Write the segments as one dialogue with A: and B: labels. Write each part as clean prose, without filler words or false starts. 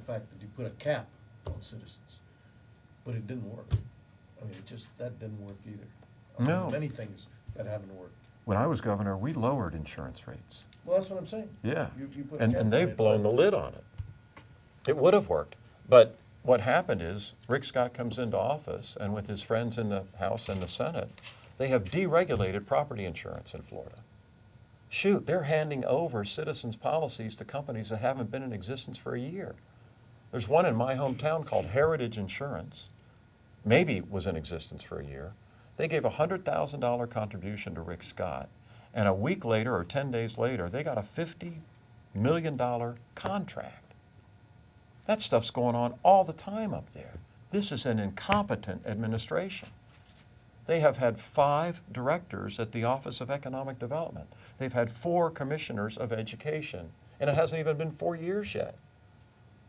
A: fact that you put a cap on citizens, but it didn't work. I mean, that didn't work either.
B: No.
A: Many things that haven't worked.
B: When I was governor, we lowered insurance rates.
A: Well, that's what I'm saying.
B: Yeah.
A: You put a
B: And
A: cap on
B: they've
A: it.
B: blown the lid on it. It would have worked. But what happened is Rick Scott comes into office, and with his friends in the House and the Senate, they have deregulated property insurance in Florida. Shoot, they're handing over citizens' policies to companies that haven't been in existence for a year. There's one in my hometown called Heritage Insurance, maybe was in existence for a year. They gave a $100,000 contribution to Rick Scott, and a week later or 10 days later, they got a $50 million contract. That stuff's going on all the time up there. This is an incompetent administration. They have had 5 directors at the Office of Economic Development. They've had 4 commissioners of education, and it hasn't even been 4 years yet.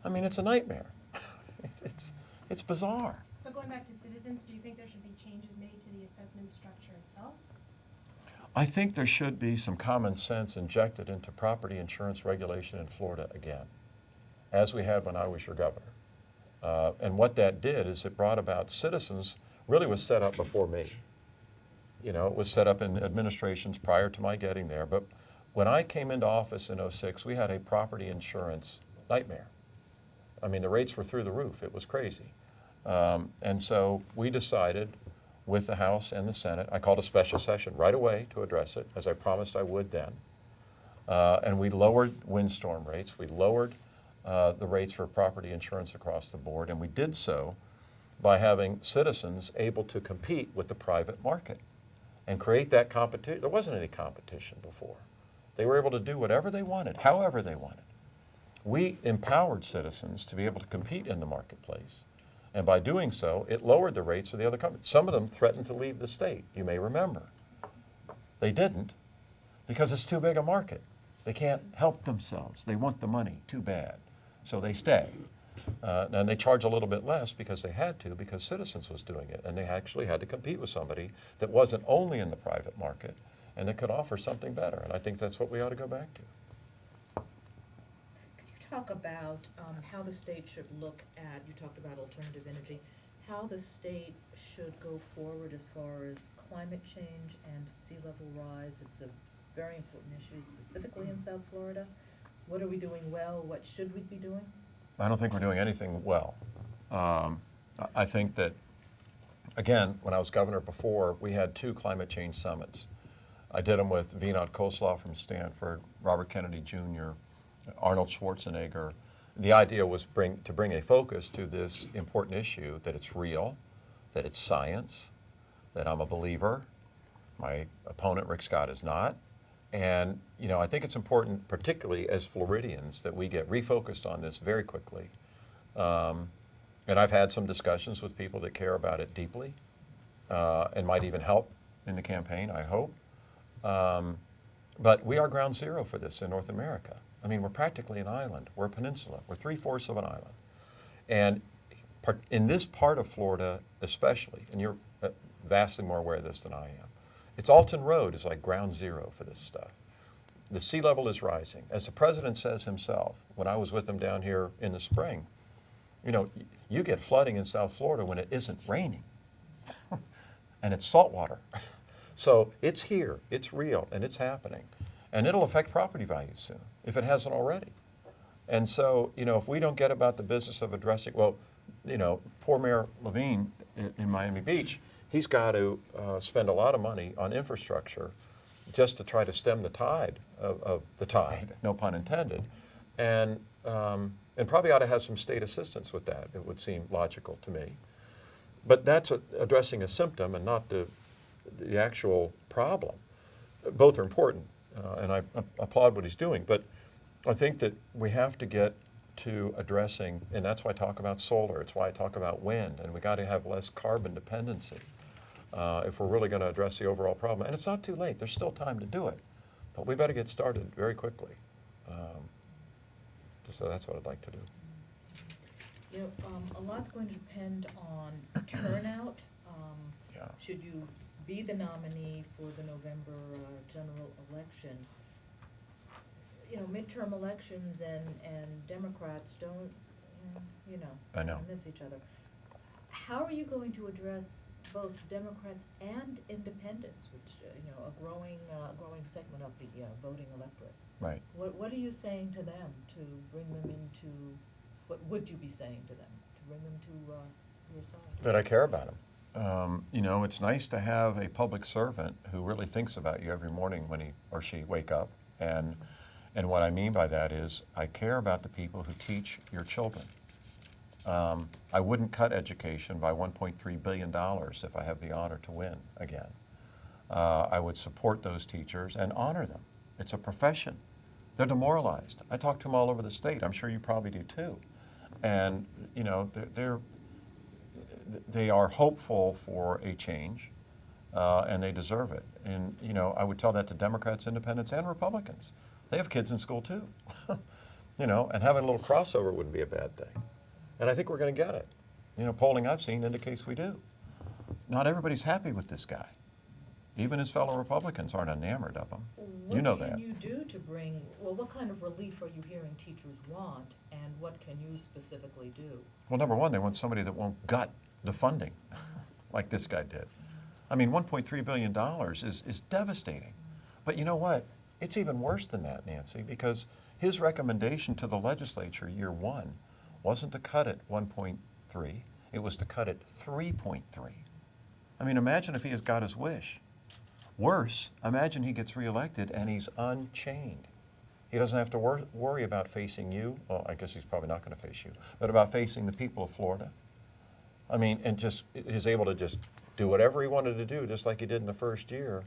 B: I mean, it's a nightmare. It's bizarre.
C: So going back to citizens, do you think there should be changes made to the assessment structure itself?
B: I think there should be some common sense injected into property insurance regulation in Florida again, as we had when I was your governor. And what that did is it brought about citizens, really was set up before me. You know, it was set up in administrations prior to my getting there. But when I came into office in '06, we had a property insurance nightmare. I mean, the rates were through the roof. It was crazy. And so we decided with the House and the Senate, I called a special session right away to address it, as I promised I would then. And we lowered windstorm rates. We lowered the rates for property insurance across the board, and we did so by having citizens able to compete with the private market and create that competition. There wasn't any competition before. They were able to do whatever they wanted, however they wanted. We empowered citizens to be able to compete in the marketplace, and by doing so, it lowered the rates of the other companies. Some of them threatened to leave the state, you may remember. They didn't, because it's too big a market. They can't help themselves. They want the money too bad, so they stay. And they charge a little bit less because they had to, because Citizens was doing it. And they actually had to compete with somebody that wasn't only in the private market and that could offer something better. And I think that's what we ought to go back to.
D: Could you talk about how the state should look at, you talked about alternative energy, how the state should go forward as far as climate change and sea level rise? It's a very important issue, specifically in South Florida. What are we doing well? What should we be doing?
B: I don't think we're doing anything well. I think that, again, when I was governor before, we had 2 climate change summits. I did them with Vinod Khosla from Stanford, Robert Kennedy Jr., Arnold Schwarzenegger. The idea was to bring a focus to this important issue, that it's real, that it's science, that I'm a believer. My opponent, Rick Scott, is not. And, you know, I think it's important, particularly as Floridians, that we get refocused on this very quickly. And I've had some discussions with people that care about it deeply and might even help in the campaign, I hope. But we are ground zero for this in North America. I mean, we're practically an island. We're a peninsula. We're 3/4 of an island. And in this part of Florida especially, and you're vastly more aware of this than I am, it's Alton Road is like ground zero for this stuff. The sea level is rising. As the president says himself, when I was with him down here in the spring, you know, you get flooding in South Florida when it isn't raining. And it's salt water. So it's here, it's real, and it's happening. And it'll affect property values soon, if it hasn't already. And so, you know, if we don't get about the business of addressing, well, you know, poor Mayor Levine in Miami Beach, he's got to spend a lot of money on infrastructure just to try to stem the tide of the tide, no pun intended. And probably ought to have some state assistance with that, it would seem logical to me. But that's addressing a symptom and not the actual problem. Both are important, and I applaud what he's doing. But I think that we have to get to addressing, and that's why I talk about solar, it's why I talk about wind, and we got to have less carbon dependency if we're really going to address the overall problem. And it's not too late, there's still time to do it, but we better get started very quickly. So that's what I'd like to do.
D: You know, a lot's going to depend on turnout.
B: Yeah.
D: Should you be the nominee for the November general election? You know, midterm elections and Democrats don't you know,
B: I know.
D: kinda miss each other. How are you going to address both Democrats and independents, which, you know, a growing segment of the voting electorate?
B: Right.
D: What are you saying to them to bring them into, what would you be saying to them to bring them to your side?
B: That I care about them. You know, it's nice to have a public servant who really thinks about you every morning when he or she wake up. And what I mean by that is I care about the people who teach your children. I wouldn't cut education by $1.3 billion if I have the honor to win again. I would support those teachers and honor them. It's a profession. They're demoralized. I talk to them all over the state. I'm sure you probably do too. And, you know, they are hopeful for a change, and they deserve it. And, you know, I would tell that to Democrats, Independents, and Republicans. They have kids in school too. You know, and having a little crossover wouldn't be a bad thing. And I think we're going to get it. You know, polling I've seen indicates we do. Not everybody's happy with this guy. Even his fellow Republicans aren't enamored of him. You know that.
D: What can you do to bring, well, what kind of relief are you hearing teachers want, and what can you specifically do?
B: Well, number one, they want somebody that won't gut the funding like this guy did. I mean, $1.3 billion is devastating. But you know what? It's even worse than that, Nancy, because his recommendation to the legislature year one wasn't to cut it 1.3, it was to cut it 3.3. I mean, imagine if he has got his wish. Worse, imagine he gets reelected and he's unchained. He doesn't have to worry about facing you. Well, I guess he's probably not going to face you, but about facing the people of Florida. I mean, and just he's able to just do whatever he wanted to do, just like he did in the first year,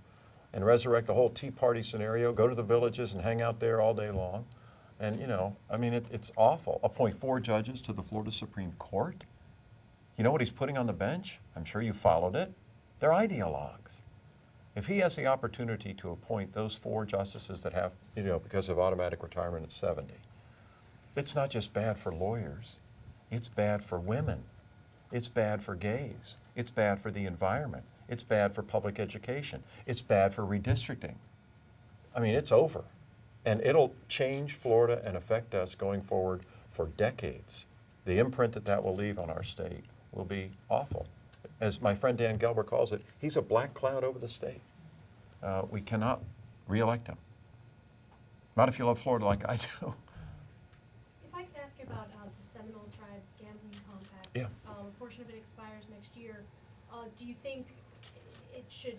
B: and resurrect the whole Tea Party scenario, go to the villages and hang out there all day long. And, you know, I mean, it's awful. Appoint 4 judges to the Florida Supreme Court. You know what he's putting on the bench? I'm sure you followed it. They're ideologues. If he has the opportunity to appoint those 4 justices that have, you know, because of automatic retirement at 70, it's not just bad for lawyers. It's bad for women. It's bad for gays. It's bad for the environment. It's bad for public education. It's bad for redistricting. I mean, it's over. And it'll change Florida and affect us going forward for decades. The imprint that will leave on our state will be awful. As my friend Dan Gelber calls it, he's a black cloud over the state. We cannot reelect him. Not if you love Florida like I do.
C: If I could ask you about the Seminole Tribe Gambling Compact.
B: Yeah.
C: A portion of it expires next year. Do you think it should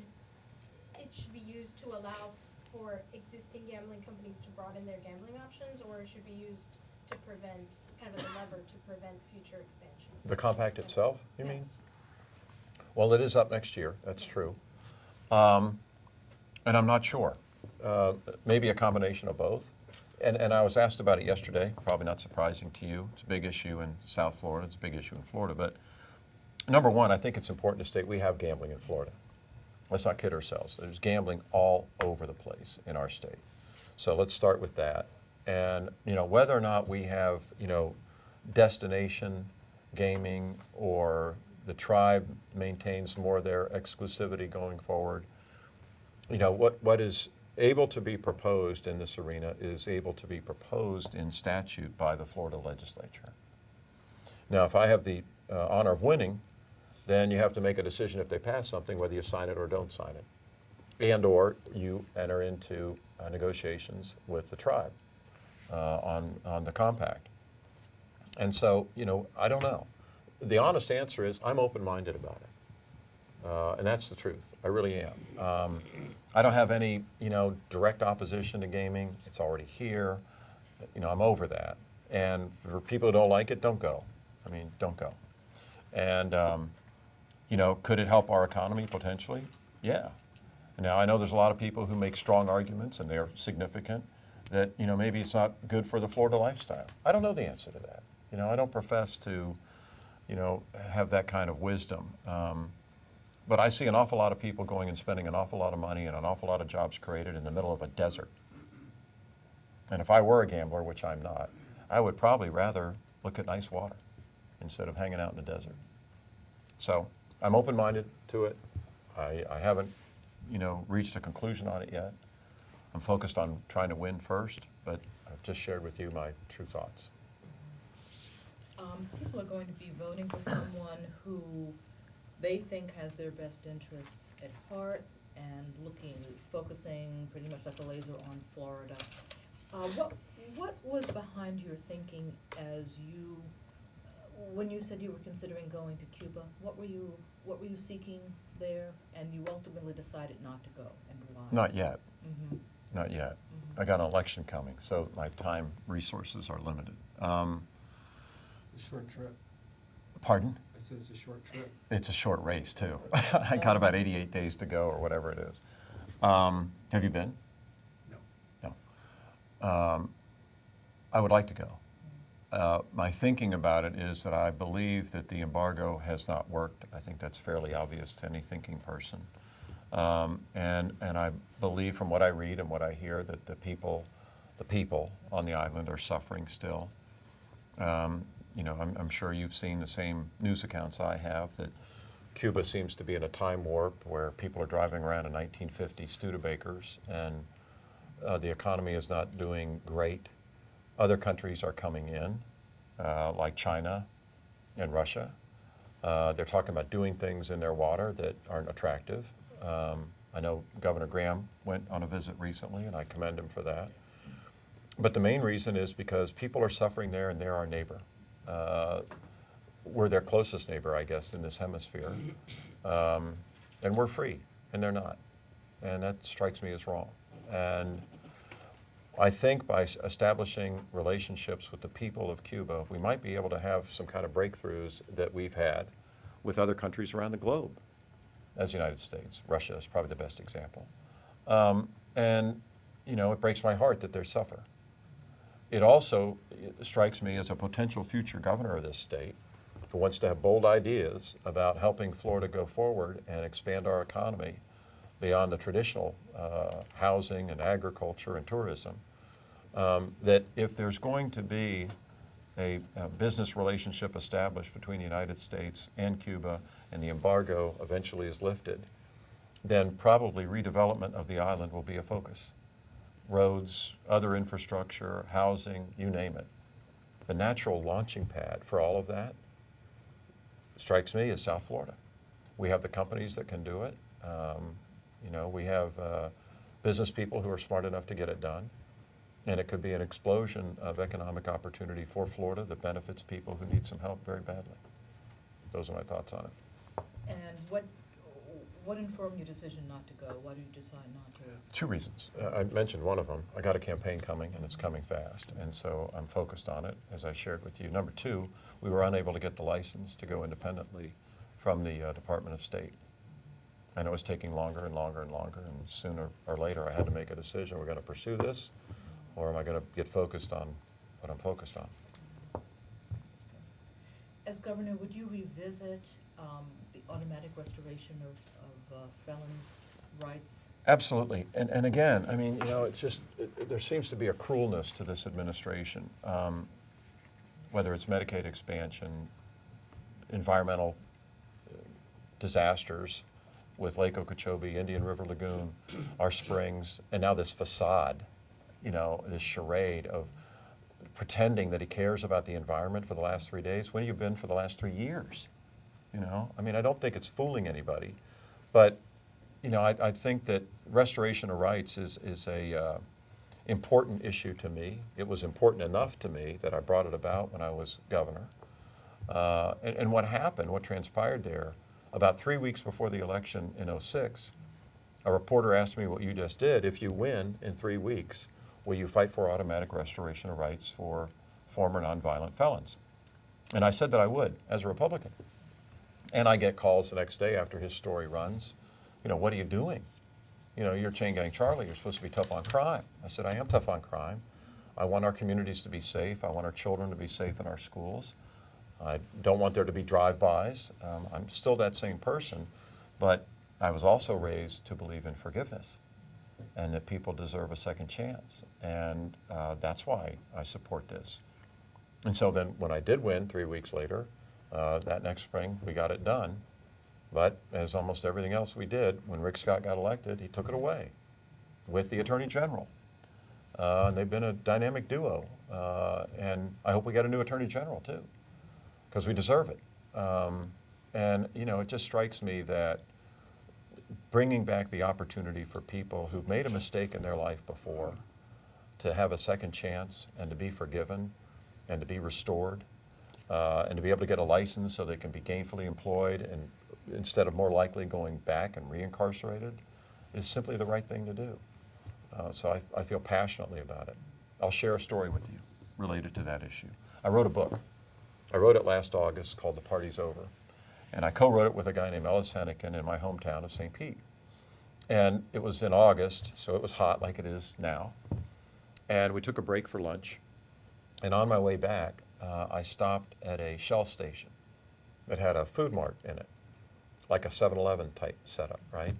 C: be used to allow for existing gambling companies to broaden their gambling options, or it should be used to prevent, kind of as a lever to prevent future expansion?
B: The compact itself, you mean?
C: Yes.
B: Well, it is up next year, that's true. And I'm not sure. Maybe a combination of both. And I was asked about it yesterday, probably not surprising to you. It's a big issue in South Florida, it's a big issue in Florida. But number one, I think it's important to state we have gambling in Florida. Let's not kid ourselves. There's gambling all over the place in our state. So let's start with that. And, you know, whether or not we have, you know, destination gaming or the tribe maintains more of their exclusivity going forward, you know, what is able to be proposed in this arena is able to be proposed in statute by the Florida legislature. Now, if I have the honor of winning, then you have to make a decision if they pass something, whether you sign it or don't sign it. And or you enter into negotiations with the tribe on the compact. And so, you know, I don't know. The honest answer is I'm open-minded about it. And that's the truth. I really am. I don't have any, you know, direct opposition to gaming. It's already here. You know, I'm over that. And for people who don't like it, don't go. I mean, don't go. And, you know, could it help our economy potentially? Yeah. Now, I know there's a lot of people who make strong arguments, and they're significant, that, you know, maybe it's not good for the Florida lifestyle. I don't know the answer to that. You know, I don't profess to, you know, have that kind of wisdom. But I see an awful lot of people going and spending an awful lot of money and an awful lot of jobs created in the middle of a desert. And if I were a gambler, which I'm not, I would probably rather look at nice water instead of hanging out in the desert. So I'm open-minded to it. I haven't, you know, reached a conclusion on it yet. I'm focused on trying to win first, but I've just shared with you my true thoughts.
D: People are going to be voting for someone who they think has their best interests at heart and focusing pretty much like a laser on Florida. What was behind your thinking as you, when you said you were considering going to Cuba? What were you seeking there, and you ultimately decided not to go, and why?
B: Not yet.
D: Mm-hmm.
B: Not yet.
D: Mm-hmm.
B: I got an election coming, so my time resources are limited.
E: It's a short trip.
B: Pardon?
E: I said it's a short trip.
B: It's a short race, too. I got about 88 days to go, or whatever it is. Have you been?
E: No.
B: No. I would like to go. My thinking about it is that I believe that the embargo has not worked. I think that's fairly obvious to any thinking person. And I believe from what I read and what I hear that the people on the island are suffering still. You know, I'm sure you've seen the same news accounts I have, that Cuba seems to be in a time warp where people are driving around in 1950 Studebakers, and the economy is not doing great. Other countries are coming in, like China and Russia. They're talking about doing things in their water that aren't attractive. I know Governor Graham went on a visit recently, and I commend him for that. But the main reason is because people are suffering there, and they're our neighbor. We're their closest neighbor, I guess, in this hemisphere. And we're free, and they're not. And that strikes me as wrong. And I think by establishing relationships with the people of Cuba, we might be able to have some kind of breakthroughs that we've had with other countries around the globe, as the United States. Russia is probably the best example. And, you know, it breaks my heart that they suffer. It also strikes me as a potential future governor of this state who wants to have bold ideas about helping Florida go forward and expand our economy beyond the traditional housing and agriculture and tourism, that if there's going to be a business relationship established between the United States and Cuba and the embargo eventually is lifted, then probably redevelopment of the island will be a focus. Roads, other infrastructure, housing, you name it. The natural launching pad for all of that, strikes me, as South Florida. We have the companies that can do it. You know, we have business people who are smart enough to get it done. And it could be an explosion of economic opportunity for Florida that benefits people who need some help very badly. Those are my thoughts on it.
D: And what informed your decision not to go? Why did you decide not to?
B: Two reasons. I mentioned one of them. I got a campaign coming, and it's coming fast, and so I'm focused on it, as I shared with you. Number two, we were unable to get the license to go independently from the Department of State. And it was taking longer and longer and longer, and sooner or later I had to make a decision. We're going to pursue this, or am I going to get focused on what I'm focused on?
D: As governor, would you revisit the automatic restoration of felons' rights?
B: Absolutely. And again, I mean, you know, it's just, there seems to be a cruelness to this administration, whether it's Medicaid expansion, environmental disasters with Lake Okeechobee, Indian River Lagoon, our springs, and now this facade, you know, this charade of pretending that he cares about the environment for the last 3 days. When have you been for the last 3 years? You know, I mean, I don't think it's fooling anybody, but you know, I think that restoration of rights is a important issue to me. It was important enough to me that I brought it about when I was governor. And what happened, what transpired there, about 3 weeks before the election in '06, a reporter asked me what you just did. If you win in 3 weeks, will you fight for automatic restoration of rights for former nonviolent felons? And I said that I would, as a Republican. And I get calls the next day after his story runs. You know, what are you doing? You know, you're Chain Gang Charlie, you're supposed to be tough on crime. I said, I am tough on crime. I want our communities to be safe. I want our children to be safe in our schools. I don't want there to be drive-bys. I'm still that same person, but I was also raised to believe in forgiveness and that people deserve a second chance. And that's why I support this. And so then when I did win 3 weeks later, that next spring, we got it done. But as almost everything else we did, when Rick Scott got elected, he took it away with the Attorney General. And they've been a dynamic duo. And I hope we get a new Attorney General, too. because we deserve it. And, you know, it just strikes me that bringing back the opportunity for people who've made a mistake in their life before to have a second chance and to be forgiven and to be restored and to be able to get a license so they can be gainfully employed and instead of more likely going back and reincarcerated is simply the right thing to do. So I feel passionately about it. I'll share a story with you related to that issue. I wrote a book. I wrote it last August called The Party's Over. And I co-wrote it with a guy named Ellis Hennigan in my hometown of St. Pete. And it was in August, so it was hot like it is now. And we took a break for lunch. And on my way back, I stopped at a Shell station that had a food mart in it, like a 7-Eleven type setup, right?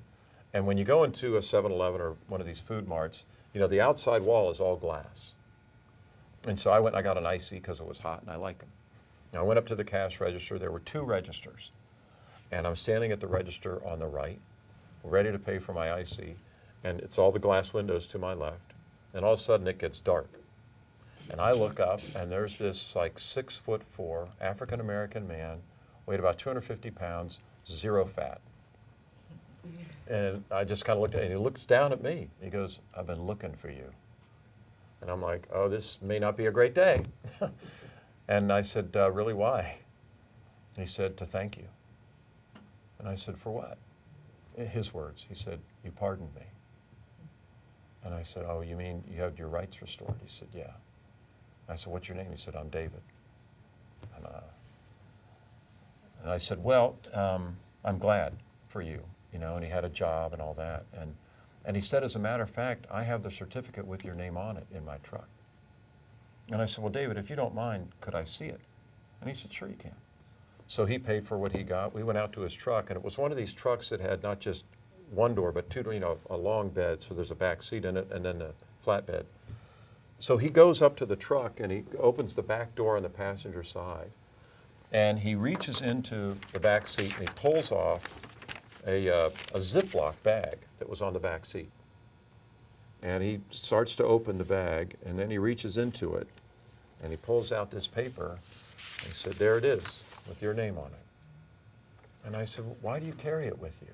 B: And when you go into a 7-Eleven or one of these food marts, you know, the outside wall is all glass. And so I went and I got an icy because it was hot and I like them. Now I went up to the cash register. There were 2 registers. And I'm standing at the register on the right, ready to pay for my icy, and it's all the glass windows to my left. And all of a sudden it gets dark. And I look up and there's this like 6'4" African-American man, weighed about 250 pounds, 0 fat. And I just kind of looked at him and he looks down at me. He goes, "I've been looking for you." And I'm like, oh, this may not be a great day. And I said, really, why? He said, to thank you. And I said, for what? His words. He said, you pardoned me. And I said, oh, you mean you had your rights restored? He said, yeah. I said, what's your name? He said, I'm David. And I said, well, I'm glad for you, you know, and he had a job and all that. And he said, as a matter of fact, I have the certificate with your name on it in my truck. And I said, well, David, if you don't mind, could I see it? And he said, sure you can. So he paid for what he got. We went out to his truck, and it was one of these trucks that had not just one door, but 2, you know, a long bed, so there's a back seat in it, and then the flatbed. So he goes up to the truck, and he opens the back door on the passenger side, and he reaches into the back seat, and he pulls off a Ziploc bag that was on the back seat. And he starts to open the bag, and then he reaches into it, and he pulls out this paper, and he said, there it is, with your name on it. And I said, well, why do you carry it with you?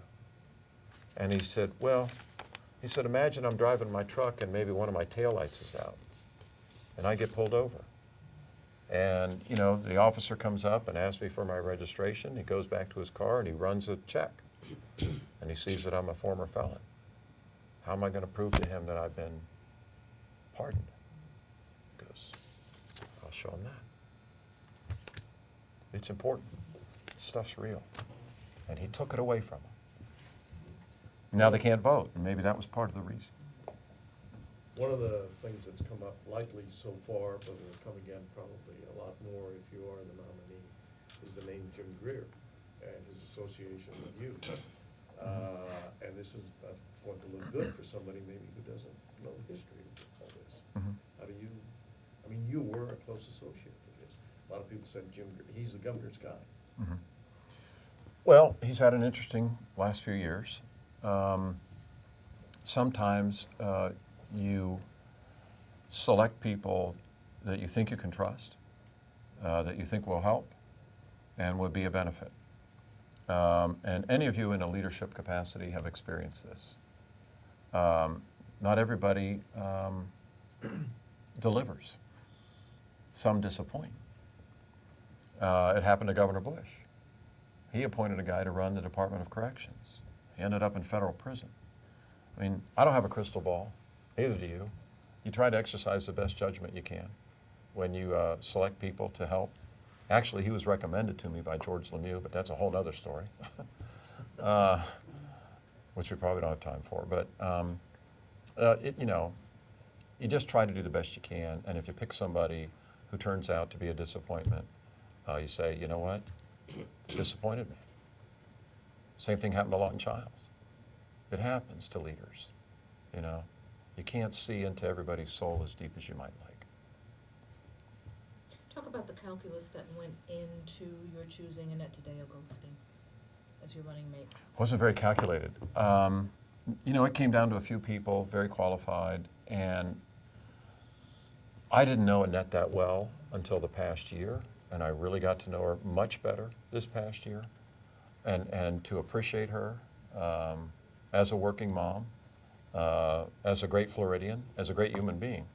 B: And he said, well, he said, imagine I'm driving my truck and maybe one of my taillights is out, and I get pulled over. And, you know, the officer comes up and asks me for my registration. He goes back to his car and he runs a check. And he sees that I'm a former felon. How am I going to prove to him that I've been pardoned? He goes, I'll show him that. It's important. Stuff's real. And he took it away from them. Now they can't vote, and maybe that was part of the reason.
A: One of the things that's come up lightly so far, but will come again probably a lot more if you are the nominee, is the name Jim Greer and his association with you. And this is going to look good for somebody maybe who doesn't know the history of all this.
B: Mhm.
A: How do you, I mean, you were a close associate with this. A lot of people said Jim Greer, he's the governor's guy.
B: Mhm. Well, he's had an interesting last few years. Sometimes you select people that you think you can trust, that you think will help, and would be a benefit. And any of you in a leadership capacity have experienced this. Not everybody delivers. Some disappoint. It happened to Governor Bush. He appointed a guy to run the Department of Corrections. He ended up in federal prison. I mean, I don't have a crystal ball, neither do you. You try to exercise the best judgment you can when you select people to help. Actually, he was recommended to me by George Lemieux, but that's a whole other story, which we probably don't have time for. But, you know, you just try to do the best you can, and if you pick somebody who turns out to be a disappointment, you say, you know what, disappointed me. Same thing happened to Lawton Childs. It happens to leaders, you know. You can't see into everybody's soul as deep as you might like.
D: Talk about the calculus that went into your choosing Annette Taddeo Goldstein as your running mate.
B: Wasn't very calculated. You know, it came down to a few people, very qualified, and I didn't know Annette that well until the past year. and I really got to know her much better this past year, and to appreciate her as a working mom, as a great Floridian, as a great human being.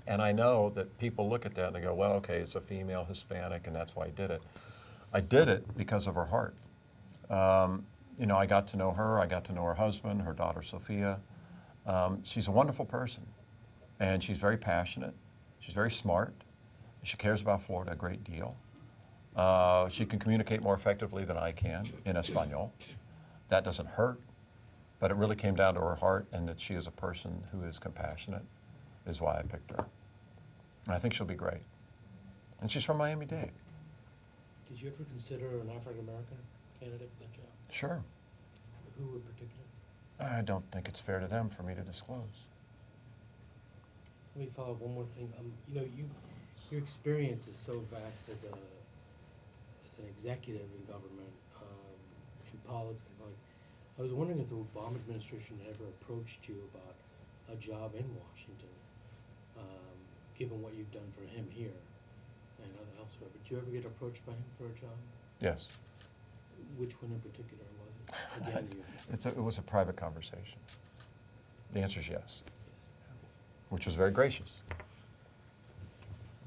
B: And I know that people look at that and they go, well, okay, it's a female Hispanic, and that's why I did it. I did it because of her heart. You know, I got to know her, I got to know her husband, her daughter Sophia. She's a wonderful person, and she's very passionate. She's very smart. She cares about Florida a great deal. She can communicate more effectively than I can in Espanol. That doesn't hurt, but it really came down to her heart, and that she is a person who is compassionate is why I picked her. And I think she'll be great. And she's from Miami-Dade.
F: Did you ever consider an African-American candidate for that job?
B: Sure.
F: Who in particular?
B: I don't think it's fair to them for me to disclose.
F: Let me follow up one more thing. You know, your experience is so vast as an executive in government, in politics. Like, I was wondering if the Obama administration had ever approached you about a job in Washington, given what you've done for him here and elsewhere. But did you ever get approached by him for a job?
B: Yes.
F: Which one in particular was it? Again, you.
B: It was a private conversation. The answer is yes, which was very gracious.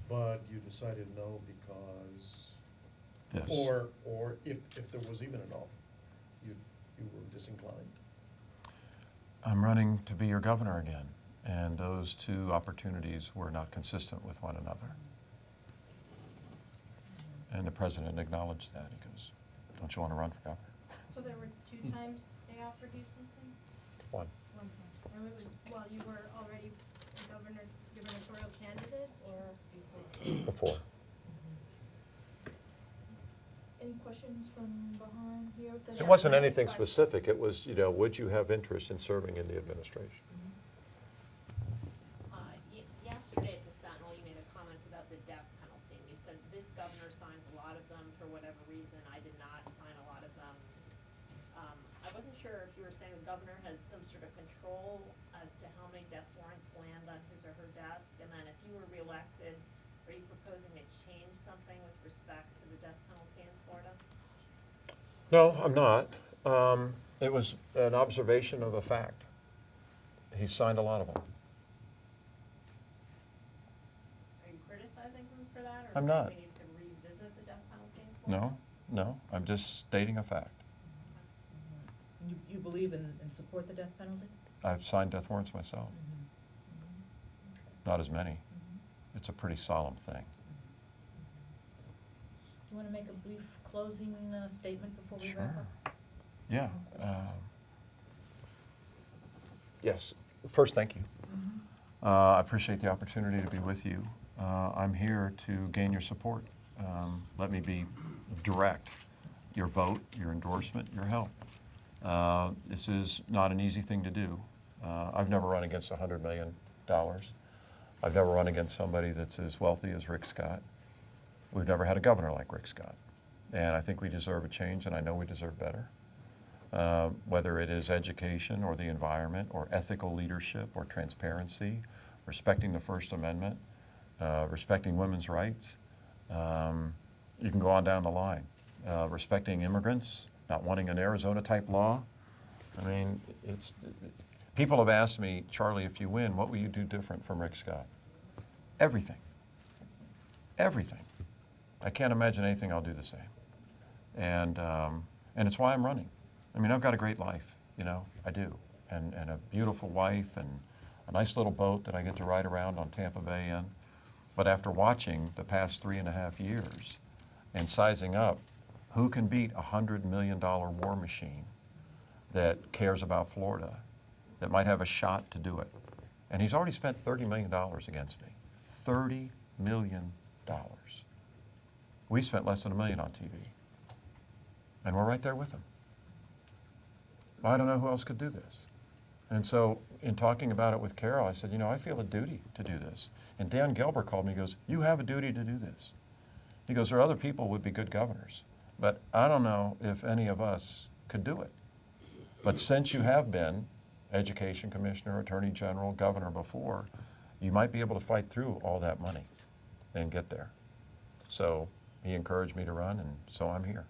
A: But you decided no because,
B: Yes.
A: or if there was even an offer, you were disinclined.
B: I'm running to be your governor again, and those two opportunities were not consistent with one another. And the president acknowledged that. He goes, don't you want to run for governor?
C: So there were 2 times they offered you something?
B: One.
C: 1 time. And it was while you were already a gubernatorial candidate or before?
B: Before.
G: Any questions from behind here?
B: It wasn't anything specific. It was, you know, would you have interest in serving in the administration?
H: Yesterday at the Sentinel, you made a comment about the death penalty. And you said this governor signs a lot of them for whatever reason. I did not sign a lot of them. I wasn't sure if you were saying the governor has some sort of control as to how many death warrants land on his or her desk. And then if you were reelected, are you proposing to change something with respect to the death penalty in Florida?
B: No, I'm not. It was an observation of a fact. He signed a lot of them.
H: Are you criticizing him for that?
B: I'm
H: Or
B: not.
H: saying we need to revisit the death penalty in Florida?
B: No, I'm just stating a fact.
D: You believe in support the death penalty?
B: I've signed death warrants myself. Not as many. It's a pretty solemn thing.
D: Do you want to make a brief closing statement before we wrap
B: Sure.
D: up?
B: Yeah. Yes. First, thank you. I appreciate the opportunity to be with you. I'm here to gain your support. Let me be direct. Your vote, your endorsement, your help. This is not an easy thing to do. I've never run against $100 million. I've never run against somebody that's as wealthy as Rick Scott. We've never had a governor like Rick Scott. And I think we deserve a change, and I know we deserve better. Whether it is education or the environment or ethical leadership or transparency, respecting the First Amendment, respecting women's rights. You can go on down the line. Respecting immigrants, not wanting an Arizona-type law. I mean, people have asked me, Charlie, if you win, what will you do different from Rick Scott? Everything. Everything. I can't imagine anything I'll do the same. And it's why I'm running. I mean, I've got a great life, you know, I do. And a beautiful wife and a nice little boat that I get to ride around on Tampa Bay in. But after watching the past 3.5 years and sizing up, who can beat a $100 million war machine that cares about Florida, that might have a shot to do it? And he's already spent $30 million against me. $30 million. We spent less than $1 million on TV. And we're right there with him. I don't know who else could do this. And so in talking about it with Carol, I said, you know, I feel a duty to do this. And Dan Gelber called me and goes, you have a duty to do this. He goes, there are other people who would be good governors, but I don't know if any of us could do it. But since you have been education commissioner, attorney general, governor before, you might be able to fight through all that money and get there. So he encouraged me to run, and so I'm here.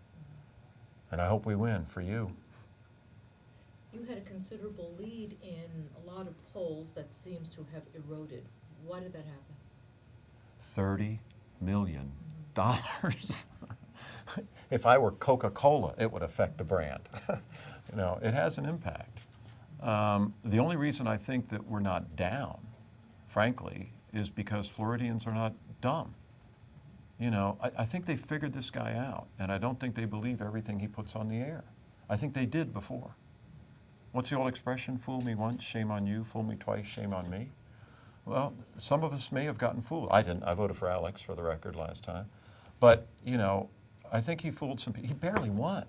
B: And I hope we win for you.
D: You had a considerable lead in a lot of polls that seems to have eroded. Why did that happen?
B: $30 million. If I were Coca-Cola, it would affect the brand. You know, it has an impact. The only reason I think that we're not down, frankly, is because Floridians are not dumb. You know, I think they figured this guy out, and I don't think they believe everything he puts on the air. I think they did before. What's the old expression? Fool me once, shame on you. Fool me twice, shame on me. Well, some of us may have gotten fooled. I didn't. I voted for Alex, for the record, last time. But, you know, I think he fooled some people. He barely won.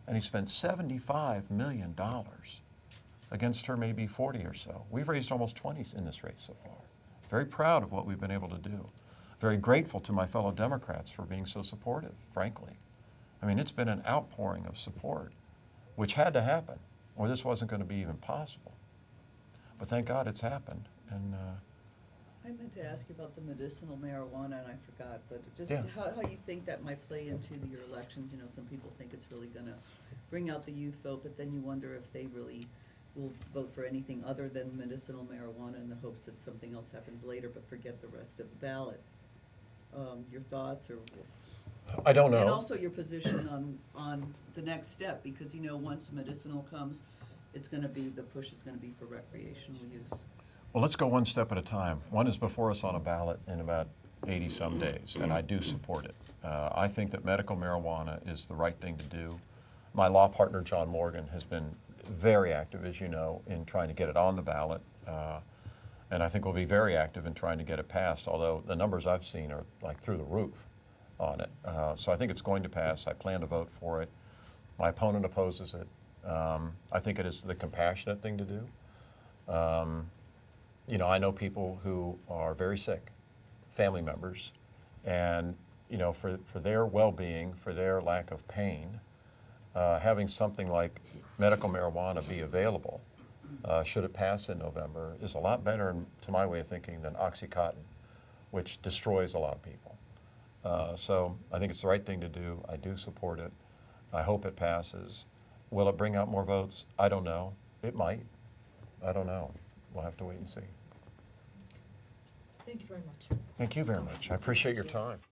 B: And he spent $75 million against her maybe 40 or so. We've raised almost 20 in this race so far. Very proud of what we've been able to do. Very grateful to my fellow Democrats for being so supportive, frankly. I mean, it's been an outpouring of support, which had to happen, or this wasn't going to be even possible. But thank God it's happened. And
I: I meant to ask you about the medicinal marijuana, and I forgot, but just
B: Yeah.
I: how you think that might play into your elections. You know, some people think it's really gonna bring out the youth vote, but then you wonder if they really will vote for anything other than medicinal marijuana in the hopes that something else happens later, but forget the rest of the ballot. Your thoughts, or?
B: I don't know.
I: And also your position on the next step, because, you know, once medicinal comes, it's gonna be, the push is gonna be for recreational use.
B: Well, let's go one step at a time. One is before us on a ballot in about 80-some days, and I do support it. I think that medical marijuana is the right thing to do. My law partner, John Morgan, has been very active, as you know, in trying to get it on the ballot, and I think we'll be very active in trying to get it passed, although the numbers I've seen are like through the roof on it. So I think it's going to pass. I plan to vote for it. My opponent opposes it. I think it is the compassionate thing to do. You know, I know people who are very sick, family members, and, you know, for their well-being, for their lack of pain, having something like medical marijuana be available, should it pass in November, is a lot better, to my way of thinking, than Oxycontin, which destroys a lot of people. So I think it's the right thing to do. I do support it. I hope it passes. Will it bring out more votes? I don't know. It might. I don't know. We'll have to wait and see.
D: Thank you very much.
B: Thank you very much. I appreciate your time.